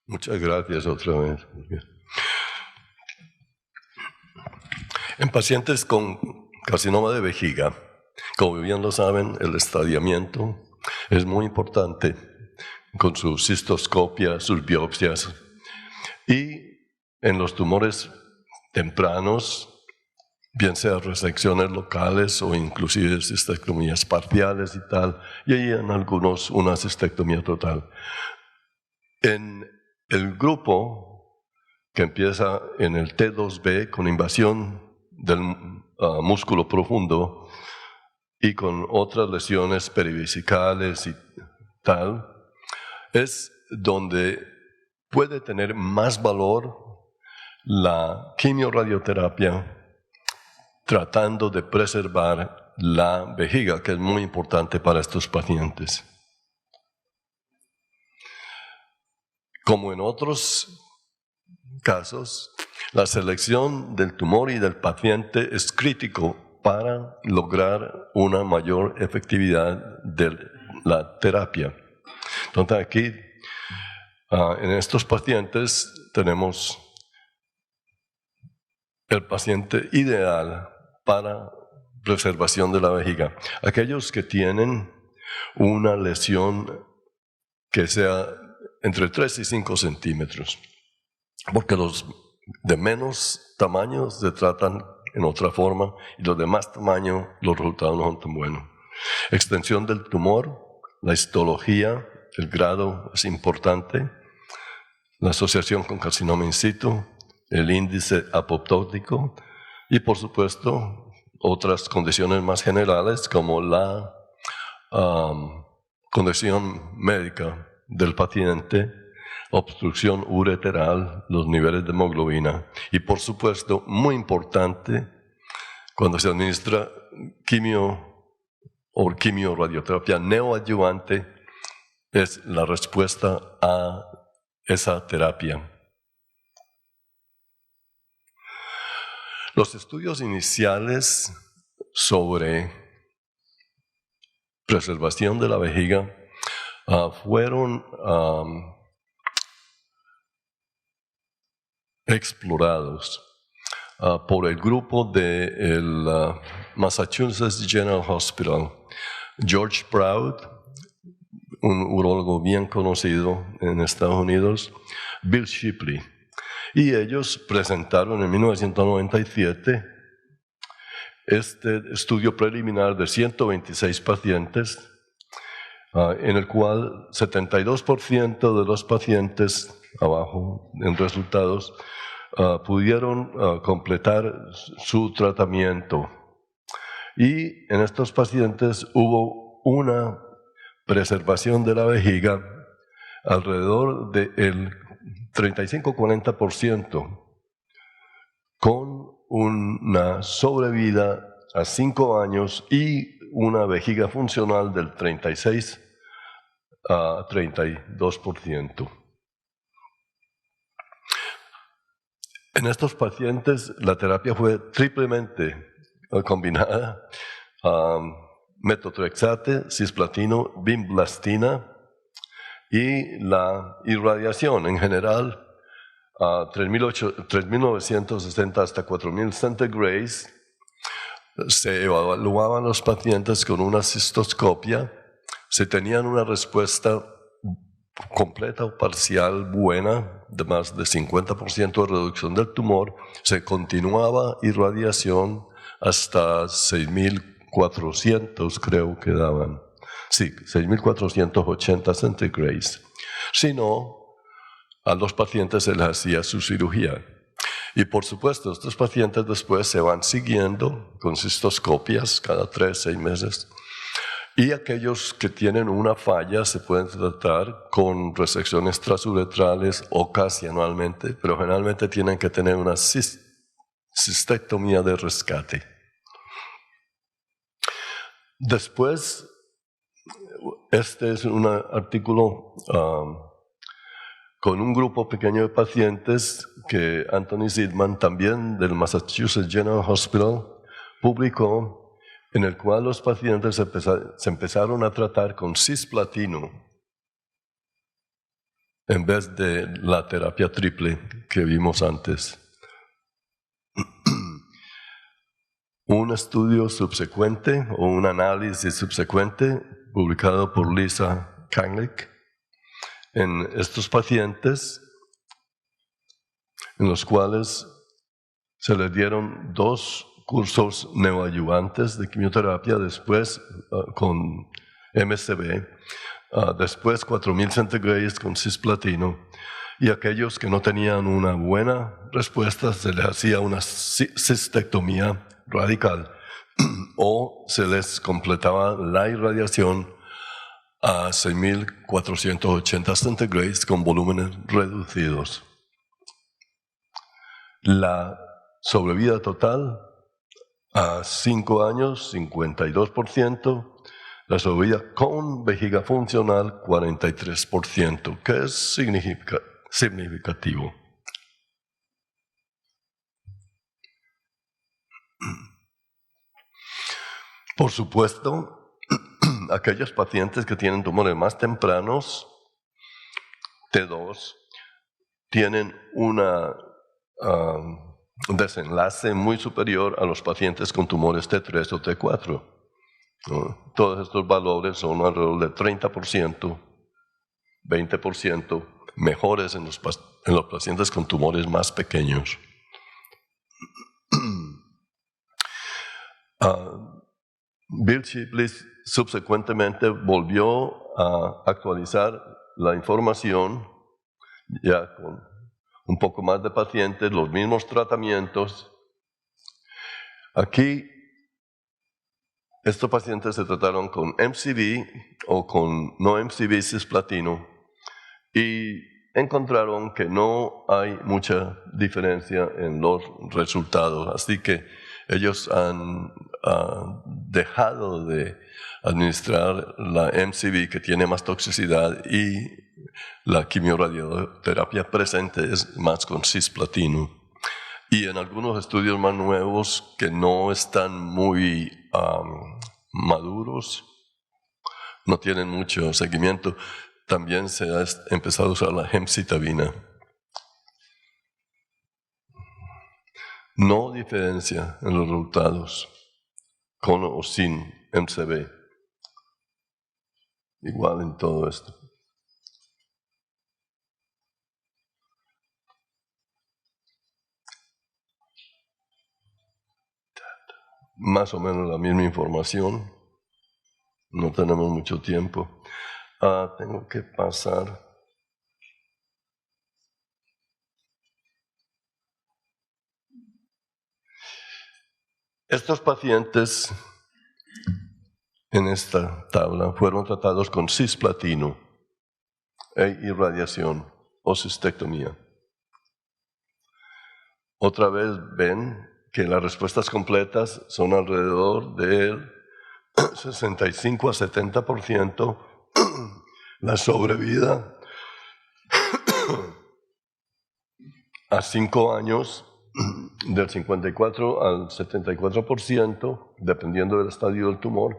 Muchas gracias otra vez. En pacientes con carcinoma de vejiga, como bien lo saben, el estadiamiento es muy importante con su cistoscopia, sus biopsias. Y en los tumores tempranos, bien sea resecciones locales o inclusive cistectomías parciales y tal, y ahí en algunos una cistectomía total. En el grupo que empieza en el T2B con invasión del músculo profundo y con otras lesiones perivesicales y tal, es donde puede tener más valor la quimioradioterapia tratando de preservar la vejiga, que es muy importante para estos pacientes. Como en otros casos, la selección del tumor y del paciente es crítico para lograr una mayor efectividad de la terapia. Entonces aquí, en estos pacientes, tenemos el paciente ideal para preservación de la vejiga. Aquellos que tienen una lesión que sea entre 3 y 5 centímetros, porque los de menos tamaño se tratan en otra forma y los de más tamaño los resultados no son tan buenos. Extensión del tumor, la histología, el grado es importante, la asociación con carcinoma in situ, el índice apoptótico y por supuesto otras condiciones más generales como la condición médica del paciente, obstrucción ureteral, los niveles de hemoglobina y por supuesto, muy importante, cuando se administra quimio o quimioradioterapia neoadyuvante, es la respuesta a esa terapia. Los estudios iniciales sobre preservación de la vejiga fueron explorados por el grupo del Massachusetts General Hospital, George Proud, un urólogo bien conocido en Estados Unidos, Bill Shipley, y ellos presentaron en 1997 este estudio preliminar de 126 pacientes, en el cual 72% de los pacientes, abajo en resultados, pudieron completar su tratamiento. Y en estos pacientes hubo una preservación de la vejiga alrededor del 35-40%, con una sobrevida a 5 años y una vejiga funcional del 36 a 32%. En estos pacientes la terapia fue triplemente combinada, metotrexate, cisplatino, vinblastina y la irradiación en general, 3.960 hasta 4.000 centigrays. Se evaluaban los pacientes con una cistoscopia, se tenían una respuesta completa o parcial buena, de más de 50% de reducción del tumor, se continuaba irradiación hasta 6.400, creo que daban. Sí, 6.480 centigrays. Si no, a los pacientes se les hacía su cirugía. Y por supuesto, estos pacientes después se van siguiendo con cistoscopias cada 3-6 meses. Y aquellos que tienen una falla se pueden tratar con resecciones transuretrales o casi anualmente, pero generalmente tienen que tener una cistectomía de rescate. Después, este es un artículo con un grupo pequeño de pacientes que Anthony Zidman, también del Massachusetts General Hospital, publicó, en el cual los pacientes se empezaron a tratar con cisplatino en vez de la terapia triple que vimos antes. Un estudio subsecuente o un análisis subsecuente publicado por Lisa Kanglick en estos pacientes, en los cuales se les dieron 2 cursos neoadyuvantes de quimioterapia, después con MSB, después 4000 centigrados con cisplatino, y aquellos que no tenían una buena respuesta se les hacía una cistectomía radical o se les completaba la irradiación a 6480 centigrados con volúmenes reducidos. La sobrevida total a 5 años, 52%, la sobrevida con vejiga funcional, 43%, que es significativo. Por supuesto, aquellos pacientes que tienen tumores más tempranos, T2, tienen un desenlace muy superior a los pacientes con tumores T3 o T4. ¿No? Todos estos valores son alrededor de 30%, 20% mejores en los pacientes con tumores más pequeños. Bill Shipley subsecuentemente volvió a actualizar la información ya con un poco más de pacientes, los mismos tratamientos. Aquí estos pacientes se trataron con MCV o con no MCV cisplatino y encontraron que no hay mucha diferencia en los resultados, así que ellos han dejado de administrar la MCV, que tiene más toxicidad, y la quimioradioterapia presente es más con cisplatino. Y en algunos estudios más nuevos que no están muy maduros, no tienen mucho seguimiento, también se ha empezado a usar la gemcitabina. No diferencia en los resultados con o sin MCV. Igual en todo esto. Más o menos la misma información. No tenemos mucho tiempo. Tengo que pasar. Estos pacientes en esta tabla fueron tratados con cisplatino e irradiación o cistectomía. Otra vez ven que las respuestas completas son alrededor del 65 a 70%, la sobrevida a 5 años del 54 al 74%, dependiendo del estadio del tumor,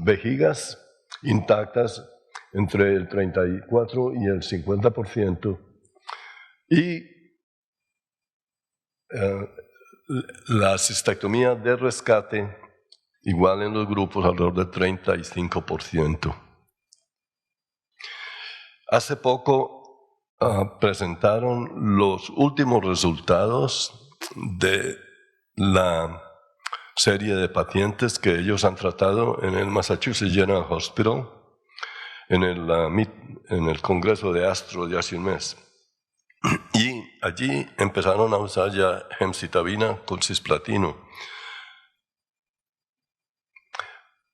vejigas intactas entre el 34 y el 50%, y la cistectomía de rescate igual en los grupos alrededor del 35%. Hace poco presentaron los últimos resultados de la serie de pacientes que ellos han tratado en el Massachusetts General Hospital, en el Congreso de Astro de hace un mes. Y allí empezaron a usar ya gemcitabina con cisplatino.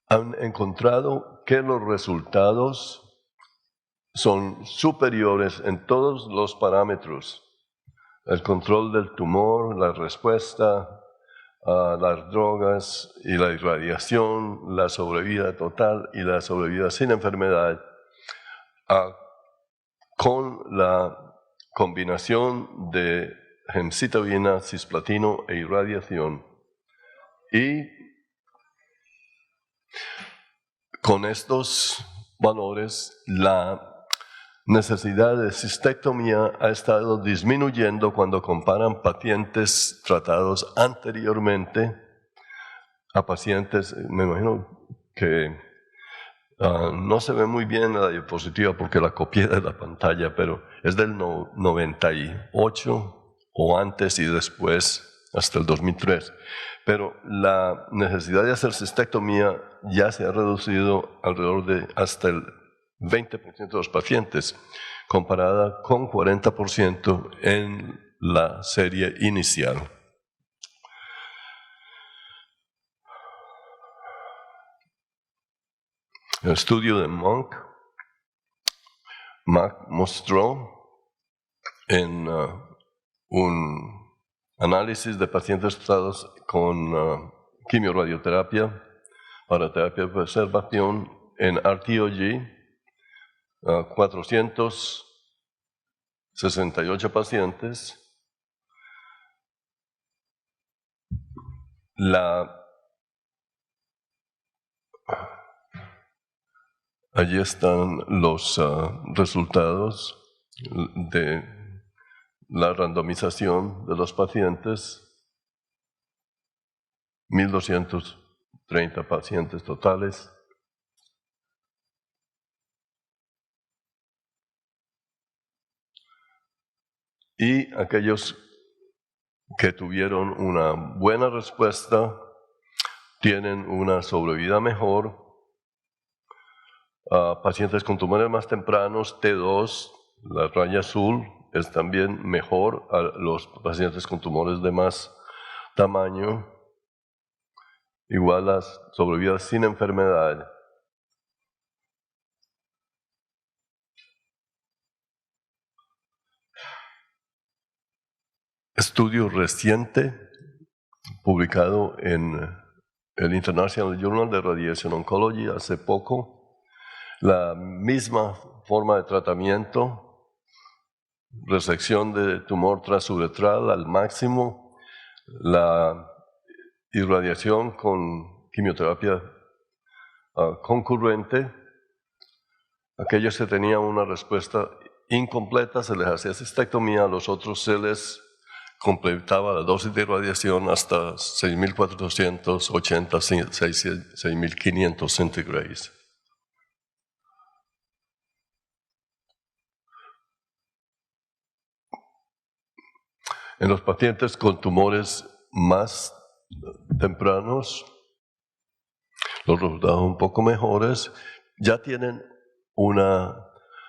Han encontrado que los resultados son superiores en todos los parámetros. El control del tumor, la respuesta a las drogas y la irradiación, la sobrevida total y la sobrevida sin enfermedad, con la combinación de gemcitabina, cisplatino e irradiación. Y con estos valores, la necesidad de cistectomía ha estado disminuyendo cuando comparan pacientes tratados anteriormente a pacientes, me imagino que no se ve muy bien la diapositiva porque la copié de la pantalla, pero es del 98 o antes y después hasta el 2003. Pero la necesidad de hacer cistectomía ya se ha reducido alrededor de hasta el 20% de los pacientes, comparada con 40% en la serie inicial. El estudio de Monk mostró en un análisis de pacientes tratados con quimioradioterapia para terapia de preservación en RTOG, 468 pacientes. Allí están los resultados de la randomización de los pacientes, 1.230 pacientes totales. Y aquellos que tuvieron una buena respuesta tienen una sobrevida mejor. Pacientes con tumores más tempranos, T2, la raya azul, es también mejor a los pacientes con tumores de más tamaño. Igual las sobrevidas sin enfermedad. Estudio reciente publicado en el International Journal de Radiation Oncology hace poco. La misma forma de tratamiento, resección de tumor transuretral al máximo, la irradiación con quimioterapia concurrente. Aquellos que tenían una respuesta incompleta se les hacía cistectomía, a los otros se les completaba la dosis de irradiación hasta 6.480, 6.500 centigrados. En los pacientes con tumores más tempranos, los resultados un poco mejores, ya tienen una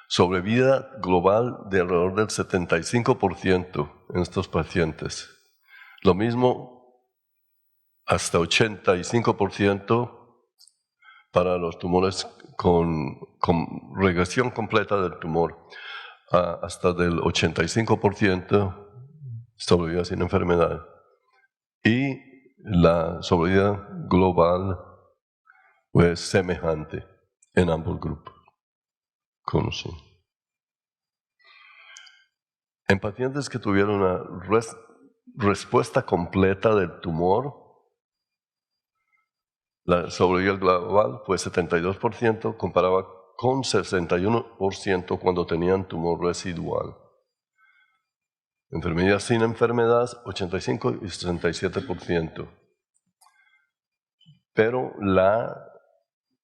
sobrevida global de alrededor del 75% en estos pacientes. Lo mismo, hasta 85% para los tumores con regresión completa del tumor, hasta del 85% sobrevida sin enfermedad. Y la sobrevida global pues semejante en ambos grupos. En pacientes que tuvieron una respuesta completa del tumor, la sobrevida global fue 72%, comparaba con 61% cuando tenían tumor residual. Enfermedad sin enfermedad, 85 y 67%. Pero la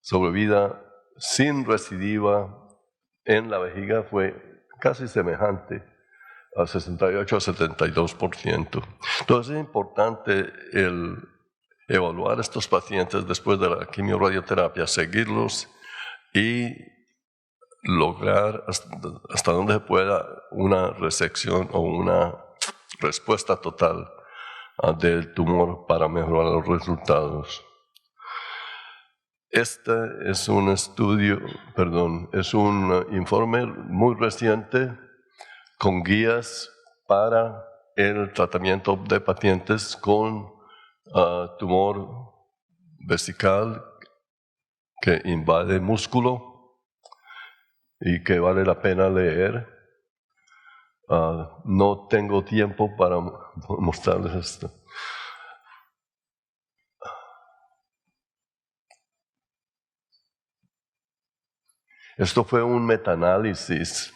sobrevida sin recidiva en la vejiga fue casi semejante, a 68 a 72%. Entonces es importante el evaluar a estos pacientes después de la quimioradioterapia, seguirlos y lograr hasta donde se pueda una resección o una respuesta total del tumor para mejorar los resultados. Este es un es un informe muy reciente con guías para el tratamiento de pacientes con tumor vesical que invade músculo y que vale la pena leer. No tengo tiempo para mostrarles esto. Esto fue un metaanálisis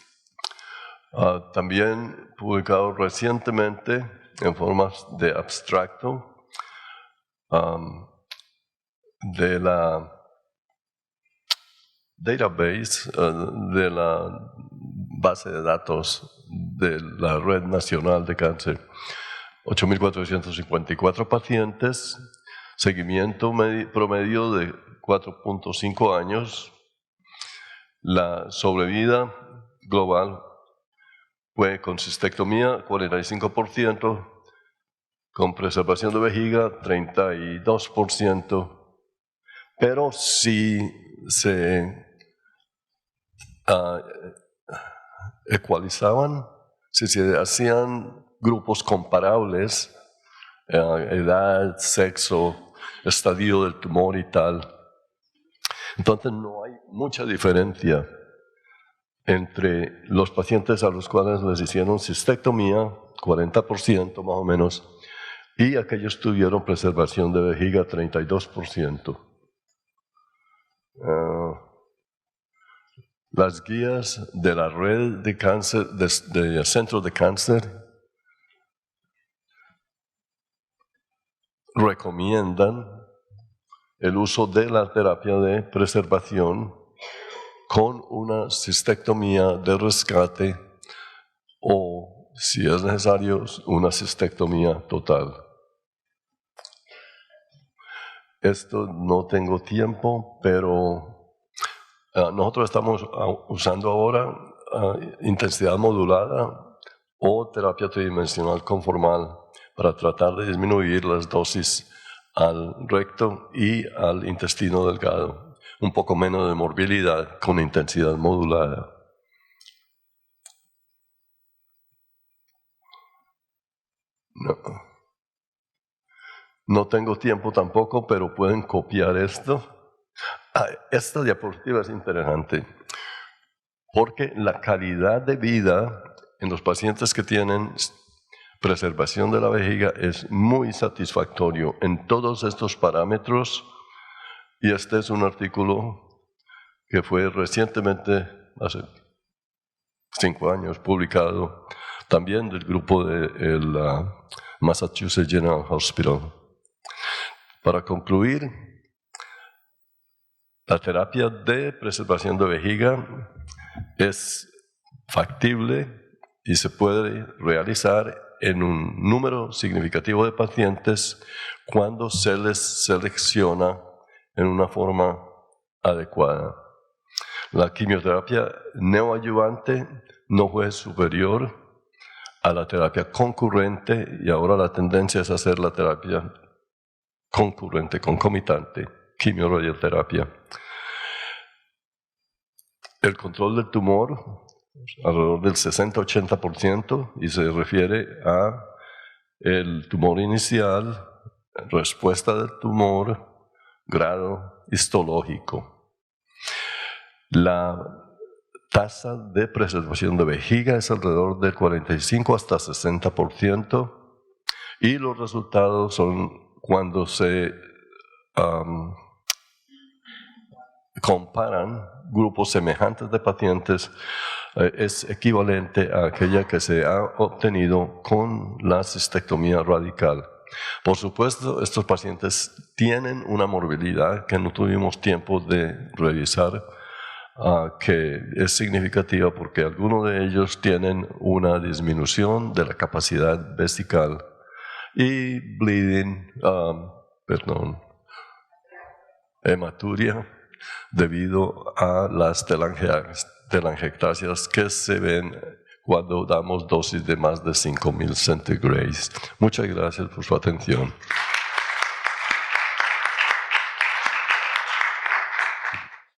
También publicado recientemente en formas de abstracto de la database, de la base de datos de la Red Nacional de Cáncer. 8.454 pacientes, seguimiento promedio de 4.5 años. La sobrevida global fue con cistectomía 45%, con preservación de vejiga 32%, pero si se ecualizaban, si se hacían grupos comparables, edad, sexo, estadio del tumor y tal, entonces no hay mucha diferencia entre los pacientes a los cuales les hicieron cistectomía, 40% más o menos, y aquellos tuvieron preservación de vejiga, 32%. Las guías de la red de cáncer, de centros de cáncer, recomiendan el uso de la terapia de preservación con una cistectomía de rescate o, si es necesario, una cistectomía total. Esto no tengo tiempo, pero nosotros estamos usando ahora intensidad modulada o terapia tridimensional conformal para tratar de disminuir las dosis al recto y al intestino delgado. Un poco menos de morbilidad con intensidad modulada. No tengo tiempo tampoco, pero pueden copiar esto. Esta diapositiva es interesante porque la calidad de vida en los pacientes que tienen preservación de la vejiga es muy satisfactorio en todos estos parámetros. Y este es un artículo que fue recientemente, hace 5 años, publicado también del grupo del Massachusetts General Hospital. Para concluir, la terapia de preservación de vejiga es factible y se puede realizar en un número significativo de pacientes cuando se les selecciona en una forma adecuada. La quimioterapia neoadyuvante no fue superior a la terapia concurrente y ahora la tendencia es hacer la terapia concurrente, concomitante, quimio-radioterapia. El control del tumor, alrededor del 60-80%, y se refiere a el tumor inicial, respuesta del tumor, grado histológico. La tasa de preservación de vejiga es alrededor del 45 hasta 60%, y los resultados son cuando se comparan grupos semejantes de pacientes, es equivalente a aquella que se ha obtenido con la cistectomía radical. Por supuesto, estos pacientes tienen una morbilidad que no tuvimos tiempo de revisar, que es significativa porque algunos de ellos tienen una disminución de la capacidad vesical y bleeding, hematuria, debido a las telangiectasias que se ven cuando damos dosis de más de 5.000 centigrados. Muchas gracias por su atención.